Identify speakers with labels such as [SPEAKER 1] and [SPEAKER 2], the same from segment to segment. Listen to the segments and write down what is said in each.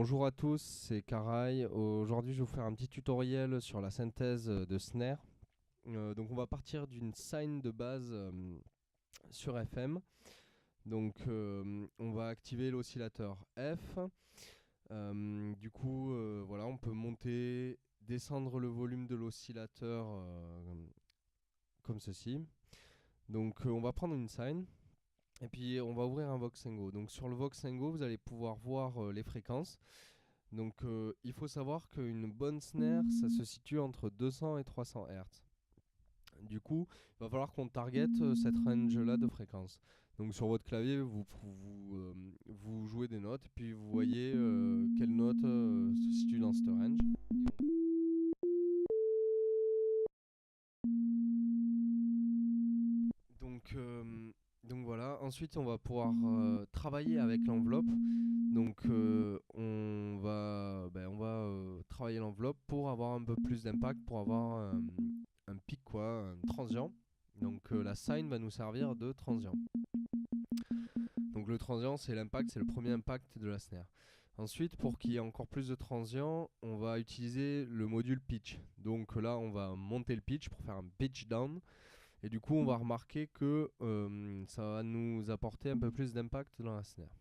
[SPEAKER 1] Bonjour à tous, c'est Karaï. Aujourd'hui, je vais vous faire un petit tutoriel sur la synthèse de snare. Donc, on va partir d'une sine de base sur FM. Donc, on va activer l'oscillateur F. Voilà, on peut monter, descendre le volume de l'oscillateur comme ceci. Donc, on va prendre une sine. Et puis on va ouvrir un Voxengo. Donc sur le Voxengo, vous allez pouvoir voir les fréquences. Donc il faut savoir qu'une bonne snare, ça se situe entre 200 et 300 Hz. Du coup, il va falloir qu'on target cette range-là de fréquences. Donc sur votre clavier, vous jouez des notes, puis vous voyez quelle note se situe dans cette range. Donc, donc voilà, ensuite on va pouvoir travailler avec l'enveloppe. Donc on va travailler l'enveloppe pour avoir un peu plus d'impact, pour avoir un pic, quoi, un transient. Donc la sine va nous servir de transient. Donc le transient, c'est l'impact, c'est le premier impact de la snare. Ensuite, pour qu'il y ait encore plus de transient, on va utiliser le module pitch. Donc là, on va monter le pitch pour faire un pitch down. Et du coup, on va remarquer que ça va nous apporter un peu plus d'impact dans la snare.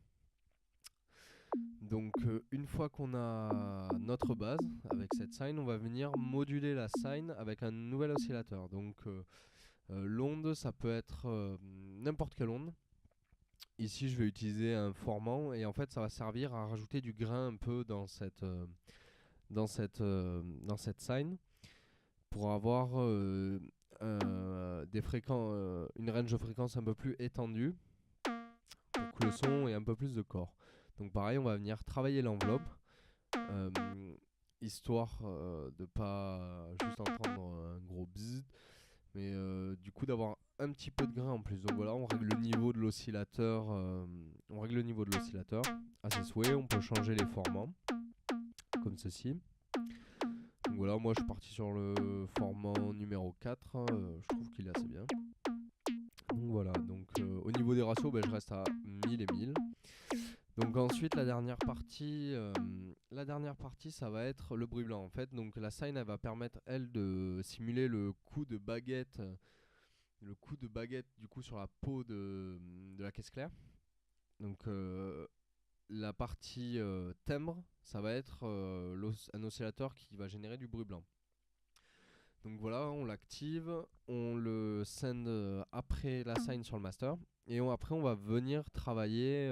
[SPEAKER 1] Donc une fois qu'on a notre base avec cette sine, on va venir moduler la sine avec un nouvel oscillateur. Donc l'onde, ça peut être n'importe quelle onde. Ici, je vais utiliser un formant et en fait, ça va servir à rajouter du grain un peu dans cette sine pour avoir une range de fréquence un peu plus étendue pour que le son ait un peu plus de corps. Donc pareil, on va venir travailler l'enveloppe, euh, histoire de pas juste entendre un gros bzzz, mais du coup d'avoir un petit peu de grain en plus. Donc voilà, on règle le niveau de l'oscillateur, à ses souhaits. On peut changer les formants comme ceci. Donc voilà, moi je suis parti sur le formant numéro 4, je trouve qu'il est assez bien. Donc voilà, donc au niveau des ratios, je reste à 1000 et 1000. Donc ensuite la dernière partie ça va être le bruit blanc en fait. Donc la sine elle va permettre elle de simuler le coup de baguette du coup sur la peau de la caisse claire. Donc la partie timbre ça va être un oscillateur qui va générer du bruit blanc. Donc voilà, on l'active, on le send après la sign sur le master et après on va venir travailler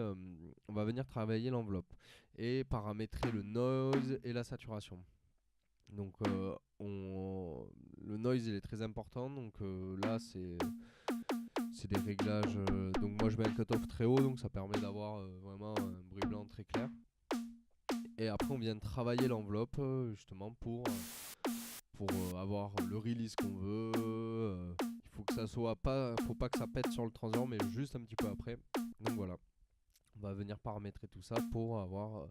[SPEAKER 1] l'enveloppe et paramétrer le noise et la saturation. Donc le noise il est très important, donc là c'est des réglages. Donc moi je mets un cutoff très haut, donc ça permet d'avoir vraiment un bruit blanc très clair. Et après on vient travailler l'enveloppe justement pour avoir le release qu'on veut. Il faut que ça soit pas, faut pas que ça pète sur le transient, mais juste un petit peu après. Donc voilà, on va venir paramétrer tout ça pour avoir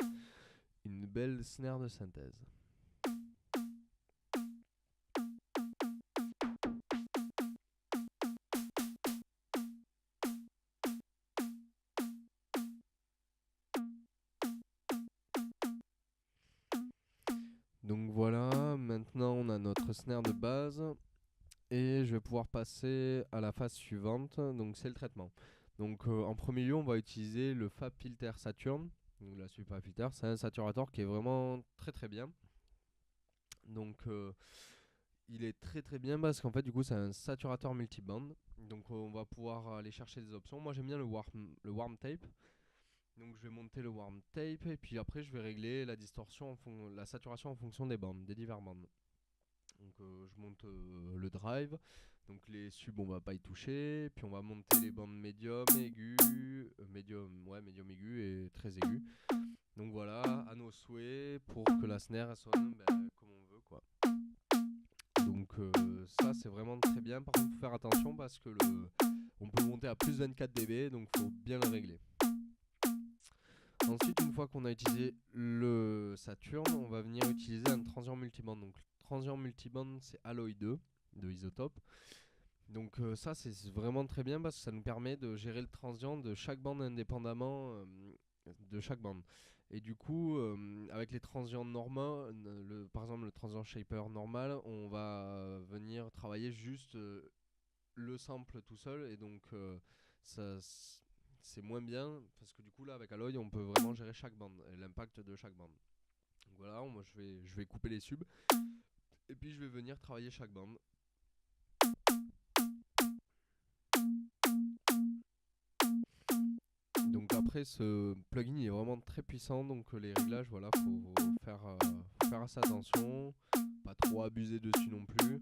[SPEAKER 1] une belle snare de synthèse. Donc voilà, maintenant on a notre snare de base et je vais pouvoir passer à la phase suivante, donc c'est le traitement. Donc en premier lieu, on va utiliser le Fab Filter Saturn. Donc la Super Filter, c'est un saturateur qui est vraiment très très bien. Donc il est très très bien parce qu'en fait du coup c'est un saturateur multiband. Donc on va pouvoir aller chercher des options. Moi j'aime bien le warm tape. Donc je vais monter le warm tape et puis après je vais régler la distorsion, la saturation en fonction des bandes, des divers bandes. Donc je monte le drive. Donc les subs on va pas y toucher. Puis on va monter les bandes médium, aigu, médium aigu et très aigu. Donc voilà, à nos souhaits pour que la snare sonne comme on veut quoi. Donc ça c'est vraiment très bien. Par contre faut faire attention parce que on peut monter à plus 24 dB, donc faut bien le régler. Ensuite, une fois qu'on a utilisé le Saturn, on va venir utiliser un transient multiband. Donc le transient multiband c'est Alloy 2 de Isotope. Donc ça c'est vraiment très bien parce que ça nous permet de gérer le transient de chaque bande indépendamment de chaque bande. Et du coup, avec les transients normaux, par exemple le transient shaper normal, on va venir travailler juste le sample tout seul. Et donc ça, c'est moins bien parce que du coup là avec Alloy on peut vraiment gérer chaque bande et l'impact de chaque bande. Donc voilà, moi je vais couper les subs et puis je vais venir travailler chaque bande. Donc après ce plugin il est vraiment très puissant, donc les réglages voilà faut faire assez attention, pas trop abuser dessus non plus.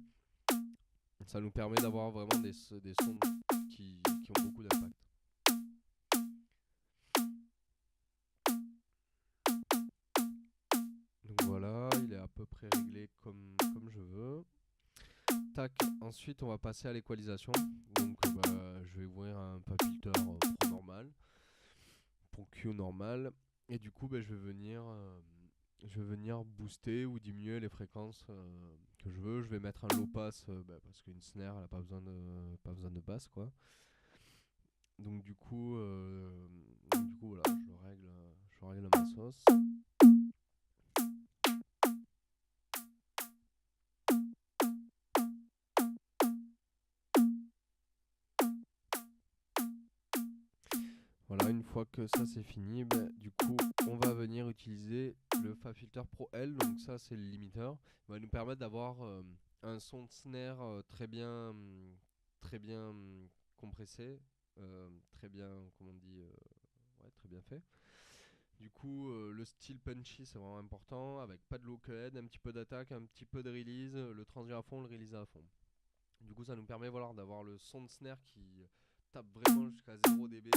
[SPEAKER 1] Ça nous permet d'avoir vraiment des sons qui ont beaucoup d'impact. Donc voilà, il est à peu près réglé comme je veux. Tac, ensuite on va passer à l'équalisation. Donc je vais ouvrir un Pop Filter Pro normal, pour Q normal. Et du coup je vais venir booster ou diminuer les fréquences que je veux. Je vais mettre un low pass parce qu'une snare elle a pas besoin de basse quoi. Donc du coup voilà, je règle à ma sauce. Voilà, une fois que ça c'est fini, du coup on va venir utiliser le FabFilter Pro L. Donc ça c'est le limiteur. Il va nous permettre d'avoir un son de snare très bien compressé, très bien, comment on dit, ouais, très bien fait. Du coup, le style punchy c'est vraiment important, avec pas de low cut, un petit peu d'attaque, un petit peu de release, le transient à fond, le release à fond. Du coup, ça nous permet voilà, d'avoir le son de snare qui tape vraiment jusqu'à 0 dB.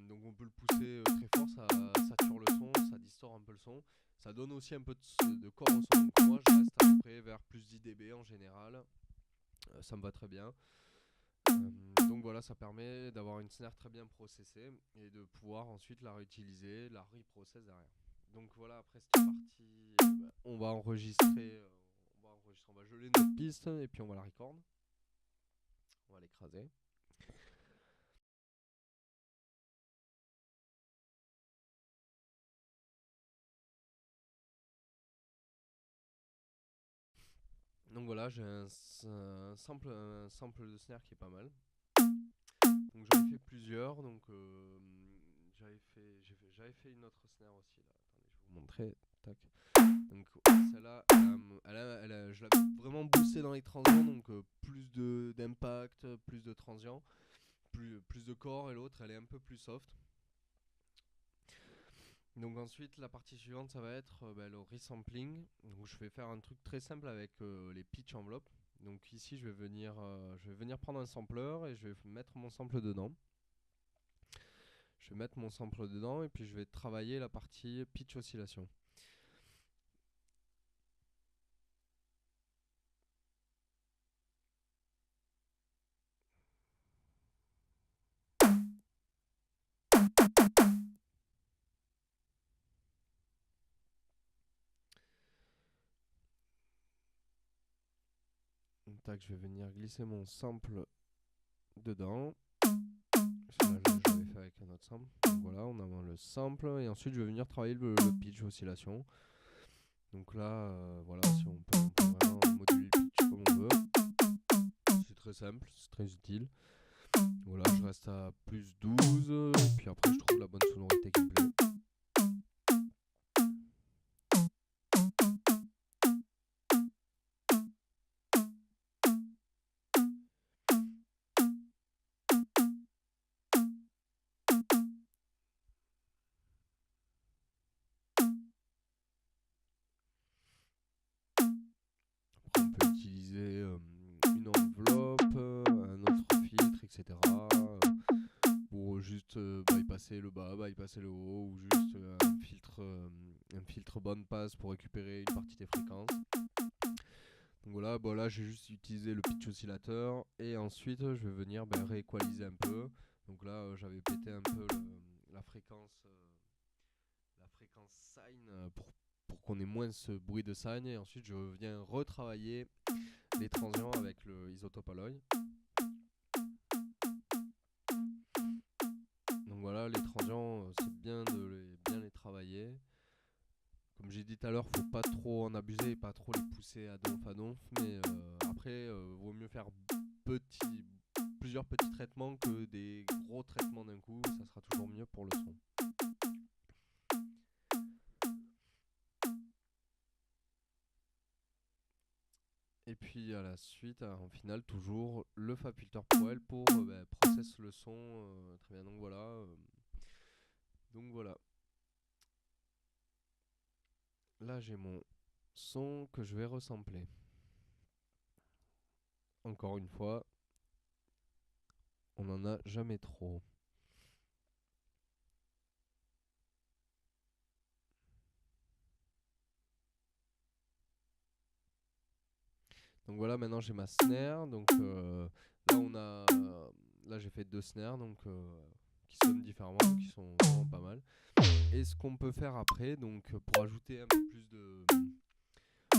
[SPEAKER 1] Donc on peut le pousser très fort, ça sature le son, ça distord un peu le son. Ça donne aussi un peu de corps au son. Donc moi je reste à peu près vers plus 10 dB en général. Ça me va très bien. Donc voilà, ça permet d'avoir une snare très bien processée et de pouvoir ensuite la réutiliser, la reprocess derrière. Donc voilà, après cette partie, on va enregistrer, on va geler notre piste et puis on va la record. On va l'écraser. Donc voilà, j'ai un sample de snare qui est pas mal. Donc j'en ai fait plusieurs. Donc j'avais fait une autre snare aussi là. Attendez, je vais vous montrer. Tac. Donc celle-là, je l'ai vraiment boosté dans les transients. Donc plus d'impact, plus de transients, plus de corps. Et l'autre, elle est un peu plus soft. Donc ensuite, la partie suivante, ça va être le resampling. Donc je vais faire un truc très simple avec les pitch envelopes. Donc ici, je vais venir prendre un sampler et je vais mettre mon sample dedans. Je vais mettre mon sample dedans et puis je vais travailler la partie pitch oscillation. Tac, je vais venir glisser mon sample dedans. Là, je l'avais fait avec un autre sample. Donc voilà, on a le sample et ensuite je vais venir travailler le pitch oscillation. Donc là, voilà, si on peut vraiment moduler le pitch comme on veut. C'est très simple, c'est très utile. Voilà, je reste à plus 12, puis après je trouve la bonne sonorité qui me plaît. Après on peut utiliser une enveloppe, un autre filtre, etc. Pour juste bypasser le bas, bypasser le haut, ou juste un filtre bande passe pour récupérer une partie des fréquences. Donc voilà, bon là j'ai juste utilisé le pitch oscillateur et ensuite je vais venir rééqualiser un peu. Donc là j'avais pété un peu la fréquence sine pour qu'on ait moins ce bruit de sine, et ensuite je viens retravailler les transients avec le isotope Alloy. Donc voilà, les transients c'est bien de bien les travailler tout à l'heure, faut pas trop en abuser et pas trop les pousser à donf, mais après, vaut mieux faire plusieurs petits traitements que des gros traitements d'un coup, ça sera toujours mieux pour le son. Et puis à la suite, en finale, toujours le Fab Filter Pro L pour process le son. Très bien, donc voilà. Là, j'ai mon son que je vais resampler. Encore une fois, on n'en a jamais trop. Donc voilà, maintenant j'ai ma snare. Donc là j'ai fait 2 snares qui sonnent différemment, qui sont vraiment pas mal. Et ce qu'on peut faire après, donc pour ajouter un peu plus de,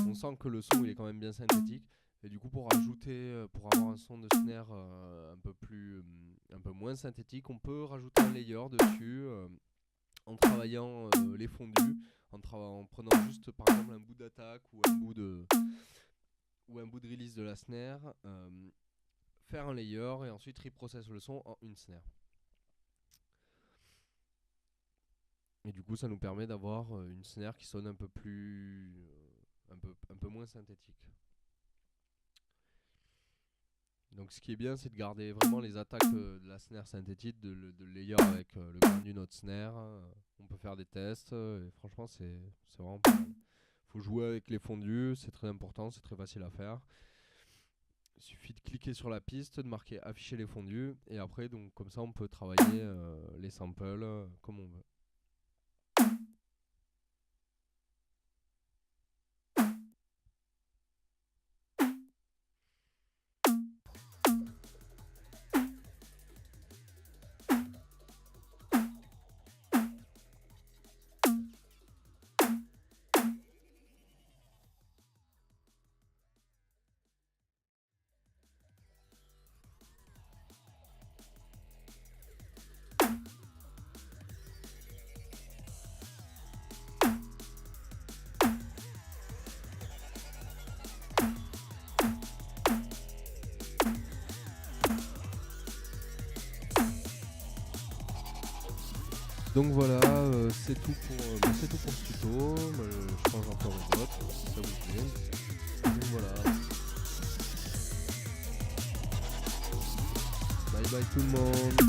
[SPEAKER 1] on sent que le son il est quand même bien synthétique. Et du coup pour avoir un son de snare un peu moins synthétique, on peut rajouter un layer dessus en travaillant les fondus, en prenant juste par exemple un bout d'attaque ou un bout de release de la snare, faire un layer et ensuite reprocess le son en une snare. Et du coup ça nous permet d'avoir une snare qui sonne un peu moins synthétique. Donc ce qui est bien, c'est de garder vraiment les attaques de la snare synthétique, de layer avec le grain d'une autre snare. On peut faire des tests et franchement c'est vraiment pas mal. Faut jouer avec les fondus, c'est très important, c'est très facile à faire. Il suffit de cliquer sur la piste, de marquer afficher les fondus et après donc comme ça on peut travailler les samples comme on veut. Donc voilà, c'est tout pour ce tuto. Je change encore une autre si ça vous plaît. Donc voilà. Bye bye tout le monde.